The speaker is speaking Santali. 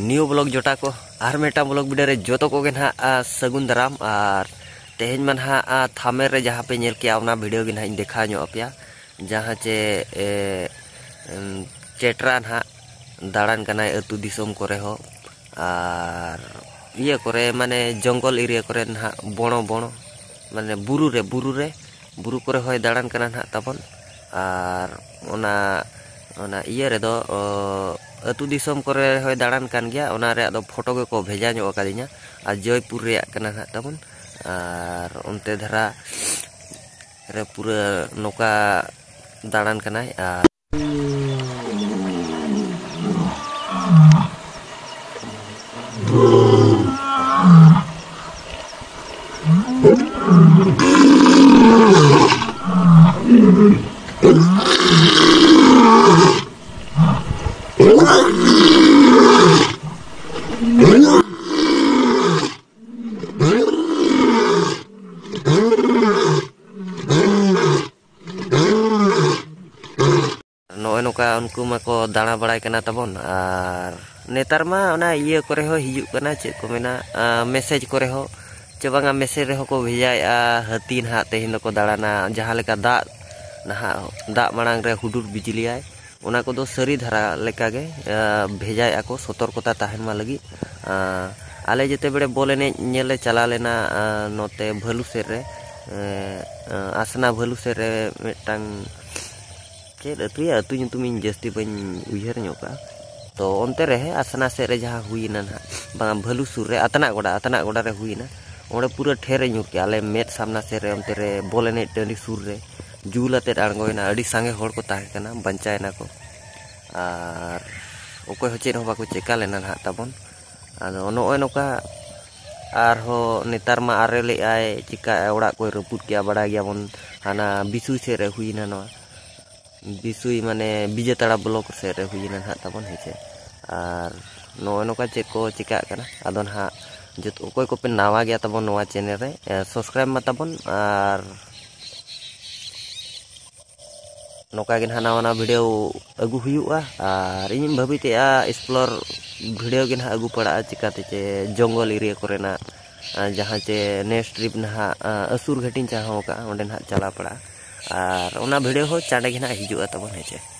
न्यू ब्लॉग जोटा को आर मेटा ब्लॉग वीडियो रे जोतो को ना सगुन दाराम और तेहन मन हा थामेर रे जहाँ पे नेल किया ओना वीडियो गे ना देखा नो अपया जहाँ चे चेटरा ना दाड़ान कना अतु दिसोम करे हो और ये करे माने जंगल एरिया करे ना बणो बणो माने बुरु बुरु करे होय दाड़ान कना ना तबन और ओना इये रे दो अतु दिसोम करे होय दाड़ान कान गया ओना रे दो फोटो के को भेजा नो कादिnya आ जयपुर रे कना ना तबन और उनते धरा रे पूरा नोका दाड़ान कनाय नोका उनको माको दाणा बड़ाई कना तबन और नेतार मा ओना इये करे हो हिजुक कना चे को मेना मैसेज करे हो चे बांगा मैसेज रे हो को भेजाया हाथी ना तेहिन को दाड़ाना जहाँ लेका दा नहा दा मांग रे हुडुर बिजली आय ओना को दो सरी धारा लेका गे भेजाया को सतर्कता ताहन मा लगी आले जेते बेड़े बोले ने नेले चला लेना नोते भलु सेर रे आसना भलु सेर रे मिटांग अतु तुम जस्ती बन उहर का तो अंते रे आसना से रे जहाँ हुईना ना भलू सुर रे अतना गोड़ा रे हुईना ओंडे पूरा ठेरे ᱧᱩᱨ के आले मेट सामना से रे अंते रे बोले ने टंडी सुर रे जुलाते आड़गोयना अड़ी सांगे होड़ को ताहे कना बंचायना को और ओको हो चेन हो बाको चेका लेना ना तबन आदो नोय नोका आर हो नेतार मा आरे ले आय चिका ओड़ा को रपुट किया बड़ा गया बन हाना बिसु से रे हुईना ना बिसुई माने बिजेताड़ा ब्लॉक से रे हुईना ना तबन हेचे और नोय नोका चेक को चिका कना आदो ना जत ओकोय को पे नावा गया तबन नोवा चैनल रे सब्सक्राइब मा तबन और नोका गे ना वाना वीडियो अगु हुयुआ और इन भाबिते एक्सप्लोर वीडियो गे ना अगु पड़ा चिकाते चे जंगल एरिया करे ना जहाँ चे नेक्स्ट ट्रिप ना असुर घाटिन चाहो का ओंडे ना चला पड़ा और ओना वीडियो हो चांडे गे ना हिजुआ तबन हेचे।